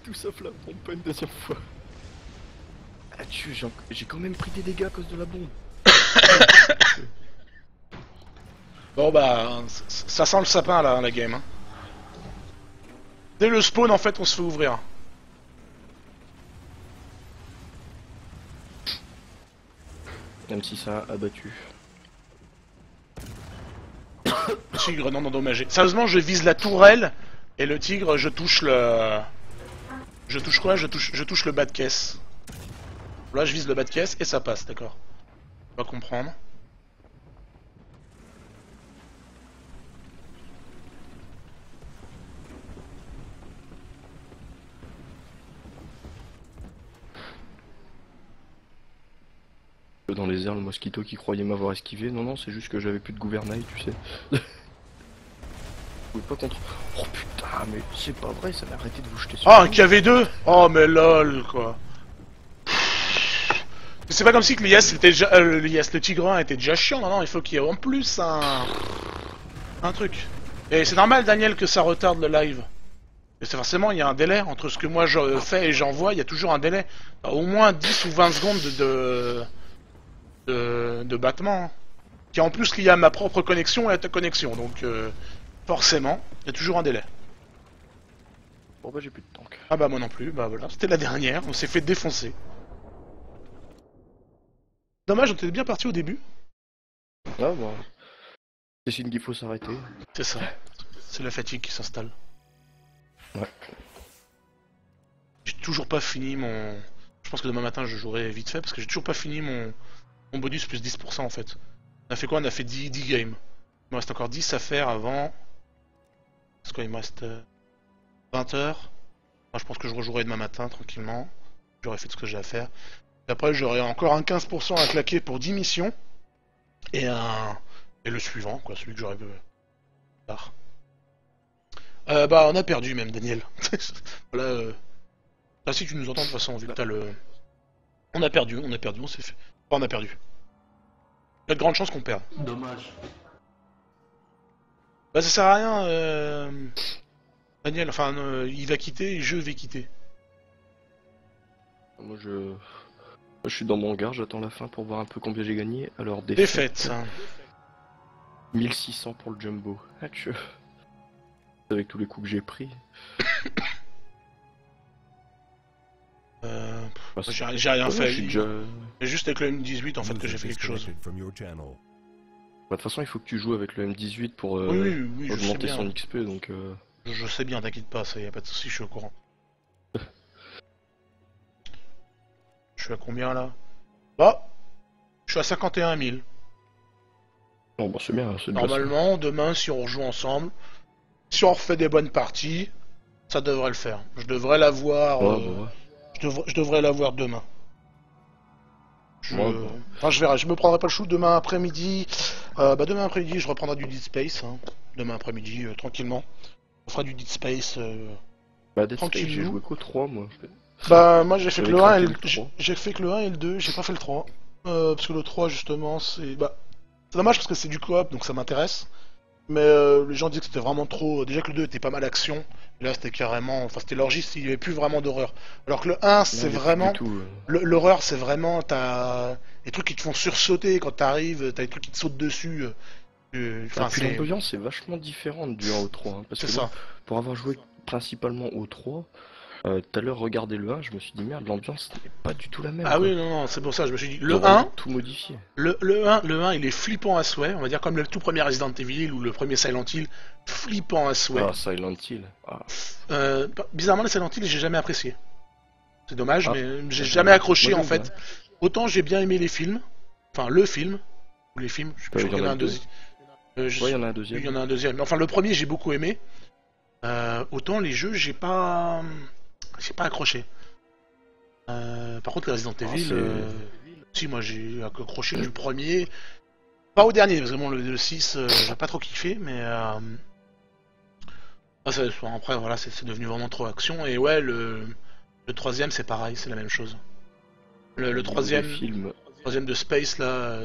Tout sauf la bombe, pas une deuxième fois. Ah, j'ai quand même pris des dégâts à cause de la bombe. Bon bah, ça sent le sapin là, la game. Hein. Dès le spawn, en fait, on se fait ouvrir. Même si ça a abattu. Tigre non endommagé. Sérieusement, je vise la tourelle et le tigre, je touche le. Je touche quoi? Je touche le bas de caisse. Là, je vise le bas de caisse et ça passe, d'accord. On va comprendre. Dans les airs, le mosquito qui croyait m'avoir esquivé. Non, non, c'est juste que j'avais plus de gouvernail, tu sais. Je pouvais pas contre. Oh putain, mais c'est pas vrai, ça m'a arrêté de vous jeter sur. Ah, un KV2. Oh, mais lol, quoi. C'est pas comme si que le Yes, était déjà, le Tigre était déjà chiant, non, non, il faut qu'il y ait en plus un truc. Et c'est normal, Daniel, que ça retarde le live. Et c'est forcément, il y a un délai entre ce que moi je fais et j'envoie, il y a toujours un délai. Au moins 10 ou 20 secondes de battement. Hein. Qui est en plus lié à ma propre connexion et à ta connexion, donc forcément, il y a toujours un délai. Bon bah j'ai plus de tank. Ah bah moi non plus, bah voilà, c'était la dernière, on s'est fait défoncer. Dommage, on était bien parti au début. Ah bah. C'est signe qu'il faut s'arrêter. C'est ça, c'est la fatigue qui s'installe. Ouais. J'ai toujours pas fini mon... Je pense que demain matin je jouerai vite fait parce que j'ai toujours pas fini mon bonus plus 10% en fait. On a fait quoi? On a fait 10 games. Il me reste encore 10 à faire avant... Parce qu'il me reste 20 heures. Enfin, je pense que je rejouerai demain matin tranquillement. J'aurai fait tout ce que j'ai à faire. Et après j'aurai encore un 15% à claquer pour 10 missions. Et le suivant, quoi, celui que j'aurai tard. Bah on a perdu même Daniel. Là, là si tu nous entends de toute façon, vu que t'as le... On a perdu, on s'est fait... Enfin, on a perdu. Il y a de grandes chances qu'on perde. Dommage. Bah ça sert à rien, Daniel, enfin il va quitter et je vais quitter. Moi je suis dans mon hangar, j'attends la fin pour voir un peu combien j'ai gagné. Alors Défaite. 1600 pour le jumbo. Ah, avec tous les coups que j'ai pris. Bah, j'ai rien fait. Déjà... C'est juste avec le M18 en fait que j'ai fait quelque chose. Bah, de toute façon il faut que tu joues avec le M18 pour oui, augmenter son XP donc... Je sais bien, t'inquiète pas, ça y a pas de soucis, je suis au courant. Je suis à combien là? Bah, je suis à 51 000. Bon bah c'est bien, c'est normalement, demain si on rejoue ensemble, si on refait des bonnes parties, ça devrait le faire. Je devrais l'avoir... ouais. Je devrais l'avoir demain. Ouais, bah. Enfin, je verrai, je me prendrai pas le chou demain après-midi. Bah demain après-midi, je reprendrai du Dead Space. Hein. Demain après-midi, tranquillement. On fera du Dead Space. Bah Dead Space, j'ai joué qu'au 3 moi. Bah moi j'ai fait que le 1 et le... 3. J'ai fait que le 1 et le 2, j'ai pas fait le 3. Parce que le 3 justement c'est... Bah, c'est dommage parce que c'est du coop donc ça m'intéresse. Mais les gens disent que c'était vraiment trop... Déjà que le 2 était pas mal action. Et là c'était carrément... Enfin c'était l'orgiste, il y avait plus vraiment d'horreur. Alors que le 1 c'est vraiment... L'horreur c'est vraiment... T'as des trucs qui te font sursauter quand t'arrives, t'as des trucs qui te sautent dessus. Enfin, puis l'ambiance est vachement différente du 1 au 3. Hein, parce que ça. Moi, pour avoir joué principalement au 3, tout à l'heure regarder le 1, je me suis dit merde, l'ambiance n'est pas du tout la même. Ah quoi. oui, non, c'est pour ça, je me suis dit, le 1, tout modifié. Le 1, il est flippant à souhait, on va dire comme le tout premier Resident Evil ou le premier Silent Hill, flippant à souhait. Ah, Silent Hill. Ah. Bizarrement, les Silent Hill, j'ai jamais apprécié. C'est dommage, mais j'ai jamais accroché en fait. Autant j'ai bien aimé les films, enfin le film, ou les films, je sais pas si il y en a un deuxième. Ouais, il y en a un deuxième. Il y en a un deuxième, mais enfin le premier j'ai beaucoup aimé. Autant les jeux, j'ai pas accroché. Par contre, les Resident Evil, si moi j'ai accroché du premier, pas au dernier, parce que bon, le 6, j'ai pas trop kiffé, mais après voilà, c'est devenu vraiment trop action. Et ouais, le troisième c'est pareil, c'est la même chose. Le troisième de Space là,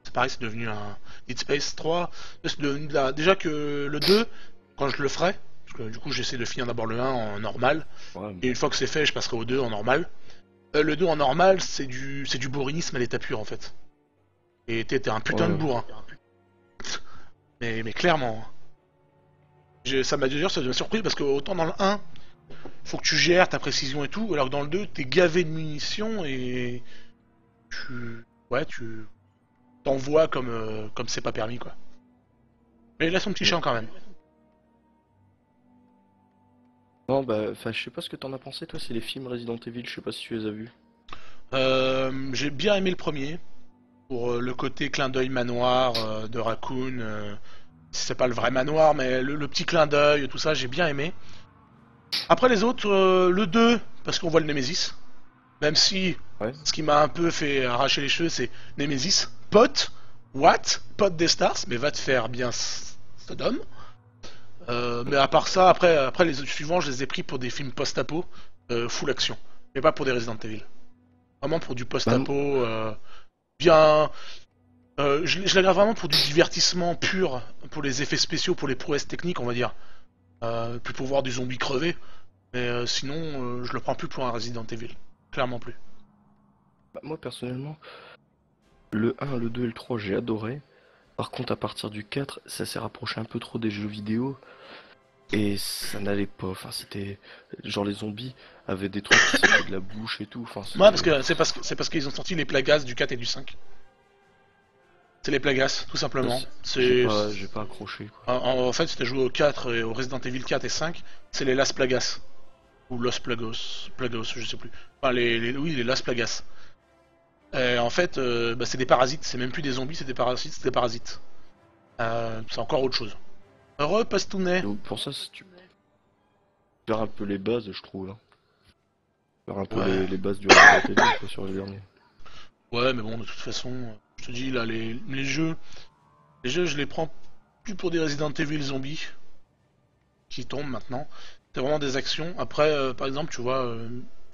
c'est pareil, c'est devenu un Dead Space 3. C'est devenu déjà que le 2, quand je le ferai, que du coup j'essaie de finir d'abord le 1 en normal, Ouais, et une fois que c'est fait je passerai au 2 en normal. Le 2 en normal c'est du bourrinisme à l'état pur en fait. Et t'es un putain de ouais. bourrin. Mais clairement. Ça m'a d'ailleurs ça m'a surpris parce que autant dans le 1, faut que tu gères ta précision et tout, alors que dans le 2, t'es gavé de munitions et tu t'envoies comme c'est pas permis quoi. Mais il a son petit champ quand même. Non, bah, enfin, je sais pas ce que t'en as pensé, toi, c'est les films Resident Evil, je sais pas si tu les as vus. J'ai bien aimé le premier pour le côté clin d'œil manoir de Raccoon. C'est pas le vrai manoir, mais le petit clin d'œil, tout ça, j'ai bien aimé. Après les autres, le 2, parce qu'on voit le Nemesis. Même si Ouais. ce qui m'a un peu fait arracher les cheveux, c'est Nemesis. Pote, what? Pote des stars, mais va te faire bien Sodome. Mais à part ça, après les autres suivants, je les ai pris pour des films post-apo, full action. Mais pas pour des Resident Evil. Vraiment pour du Bah, post-apo, bien. Je la vraiment pour du divertissement pur, pour les effets spéciaux, pour les prouesses techniques, on va dire. Plus pour voir du zombie crever. Mais sinon, je le prends plus pour un Resident Evil. Clairement plus. moi, personnellement, le 1, le 2 et le 3, j'ai adoré. Par contre, à partir du 4, ça s'est rapproché un peu trop des jeux vidéo. Et ça n'allait pas, enfin, c'était... Genre, les zombies avaient des trucs qui sortaient de la bouche et tout, enfin, Ouais, parce c'était... que c'est parce qu'ils ont sorti les plagas du 4 et du 5. C'est les plagas, tout ça, simplement. J'ai C'est pas, j'ai pas accroché, quoi. en fait, si t'as joué au 4 et au Resident Evil 4 et 5, c'est les Las Plagas ou Los Plagos, Plagos, je sais plus. Enfin, oui, les Las Plagas. En fait, bah, c'est des parasites. C'est même plus des zombies, c'est des parasites, c'est des parasites. C'est encore autre chose. Heureux Pastounet. Donc, pour ça, si tu perds un peu les bases, je trouve, là. Faire un peu Ouais. les bases du Resident Evil, quoi, sur les derniers. Ouais, mais bon, de toute façon, je te dis là, les jeux, je les prends plus pour des Resident Evil zombies qui tombent maintenant. C'est vraiment des actions. Après, par exemple, tu vois,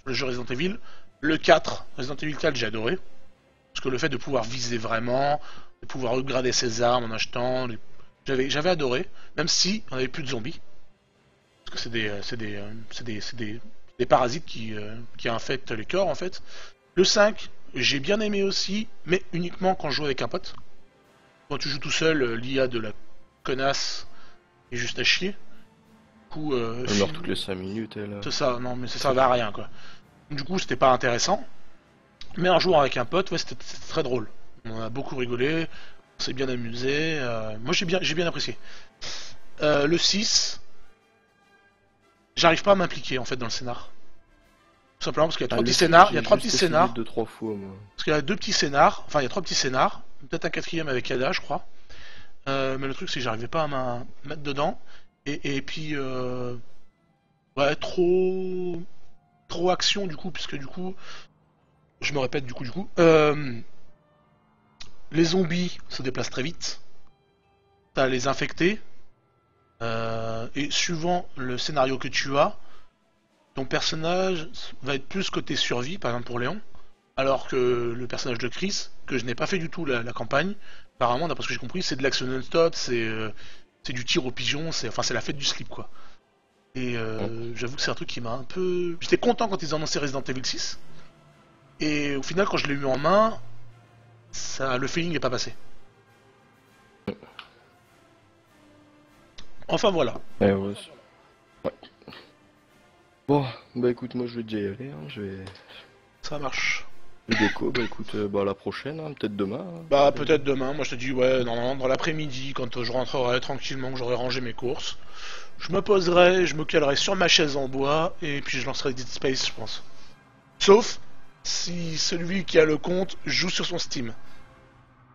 le jeu Resident Evil, le 4, Resident Evil 4, j'ai adoré. Parce que le fait de pouvoir viser vraiment, de pouvoir upgrader ses armes en achetant, j'avais adoré. Même si on avait plus de zombies. Parce que des parasites qui infectent les corps en fait. Le 5, j'ai bien aimé aussi, mais uniquement quand je joue avec un pote. Quand tu joues tout seul, l'IA de la connasse est juste à chier. Du coup, Elle meurt toutes les 5 minutes, elle. c'est ça, non mais ça servait à rien quoi. Du coup, c'était pas intéressant. Mais un jour avec un pote, ouais, c'était très drôle. On a beaucoup rigolé, on s'est bien amusé. Moi, j'ai bien apprécié. Le 6, j'arrive pas à m'impliquer en fait dans le scénar. Tout simplement parce qu'il y a Ah, trois le petits film, scénars. Il y a j'ai trois juste petits essayé scénars. 2-3 fois, moi. Parce qu'il y a deux petits scénars. Enfin, il y a trois petits scénars. Peut-être un quatrième avec Ada, je crois. Mais le truc, c'est que j'arrivais pas à mettre dedans. Et puis, ouais, trop action du coup, puisque du coup, je me répète du coup, les zombies se déplacent très vite. T'as les infectés. Et suivant le scénario que tu as, ton personnage va être plus côté survie, par exemple pour Léon, alors que le personnage de Chris, que je n'ai pas fait du tout la campagne, apparemment, d'après ce que j'ai compris, c'est de l'action non-stop, c'est du tir au pigeon, c'est la fête du slip quoi. Et j'avoue que c'est un truc qui m'a un peu... J'étais content quand ils ont annoncé Resident Evil 6, et au final quand je l'ai eu en main, le feeling n'est pas passé. Enfin voilà. Ouais, ouais. Ouais. Bon, bah écoute, moi je vais déjà y aller, hein. Ça marche. Je déco, bah écoute, bah à la prochaine, hein, peut-être demain, hein. Bah peut-être demain, moi je te dis ouais, normalement dans l'après-midi, quand je rentrerai tranquillement, que j'aurai rangé mes courses, je me poserai, je me calerai sur ma chaise en bois, et puis je lancerai Dead Space je pense. Sauf si celui qui a le compte joue sur son Steam.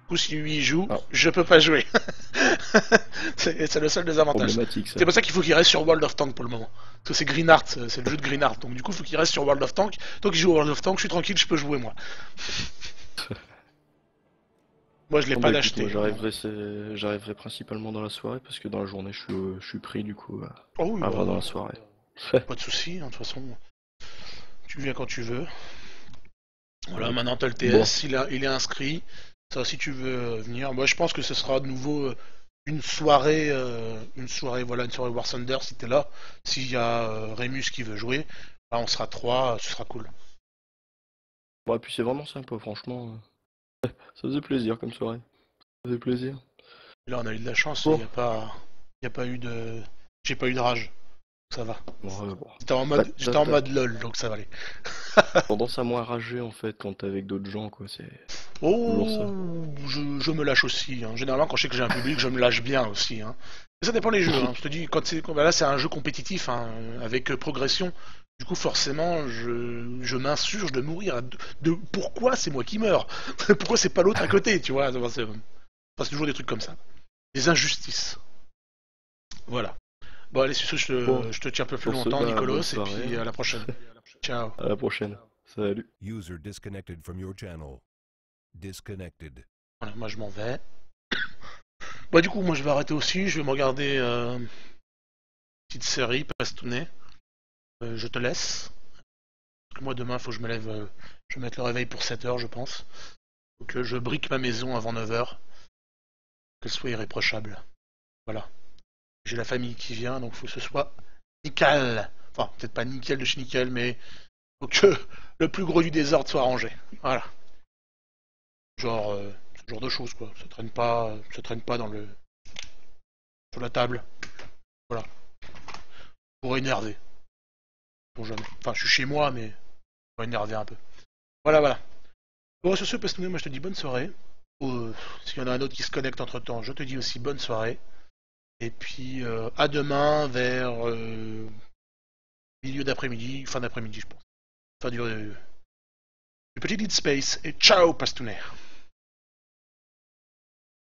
Ou si lui il joue, Ah. je peux pas jouer. c'est le seul désavantage. Problématique ça. C'est pour ça qu'il faut qu'il reste sur World of Tank pour le moment. Parce que c'est Green Art, c'est le jeu de Green Art. Donc du coup, il faut qu'il reste sur World of Tank. Tant qu'il joue au World of Tank, je suis tranquille, je peux jouer moi. Moi, je l'ai Bon, pas bah, écoute, d'acheter. moi j'arriverai principalement dans la soirée parce que dans la journée je suis pris du coup. Oh oui, À bah, voir dans la soirée. pas de soucis, hein, de toute façon. Tu viens quand tu veux. Voilà, maintenant t'as le TS, il est inscrit. Ça, si tu veux venir. Moi, je pense que ce sera de nouveau voilà, une soirée War Thunder si t'es là. S'il y a Rémus qui veut jouer, là on sera 3, ce sera cool. Ouais, puis c'est vraiment sympa, franchement. Ça faisait plaisir comme soirée. Ça faisait plaisir. Et là on a eu de la chance, Bon. y a pas eu de, j'ai pas eu de rage, ça va. Ouais, bon. J'étais en mode lol, donc ça va aller. Tendance à moins rager en fait quand t'es avec d'autres gens, quoi. C'est toujours ça. Oh, je me lâche aussi. Hein. Généralement, quand je sais que j'ai un public, je me lâche bien aussi. Hein. Mais ça dépend des jeux. Hein. Je te dis, là, c'est un jeu compétitif hein, avec progression. Du coup, forcément, je m'insurge de mourir. Pourquoi c'est moi qui meurs? Pourquoi c'est pas l'autre à côté? Tu vois, c'est toujours des trucs comme ça. Des injustices. Voilà. Bon, allez, sur ce, Bon, je te tiens un peu plus sur ce, longtemps, bah, bonne Nicolas, et soirée. puis à la prochaine. Ciao. À la prochaine. Salut. User disconnected from your channel. Disconnected. Voilà, moi je m'en vais. Bah du coup, moi je vais arrêter aussi, je vais me regarder une petite série, Pastounet. Je te laisse. Parce que moi demain, faut que je me lève, je vais mettre le réveil pour 7h, je pense. Faut que je brique ma maison avant 9h. Que ce soit irréprochable. Voilà. J'ai la famille qui vient, donc faut que ce soit nickel. Enfin, peut-être pas nickel de chez nickel, mais faut que le plus gros du désordre soit rangé. Voilà. Genre, ce genre de choses quoi. Ça traîne pas dans le sur la table. Voilà. Pour énerver. Pour jamais. Enfin, je suis chez moi, mais pour énerver un peu. Voilà, voilà. Bon, sur ce, Pastounet, moi je te dis bonne soirée. S'il y en a un autre qui se connecte entre temps, je te dis aussi bonne soirée. Et puis à demain vers milieu d'après-midi, fin d'après-midi, je pense. Fin du petit Dead Space. Et ciao, Pastounet.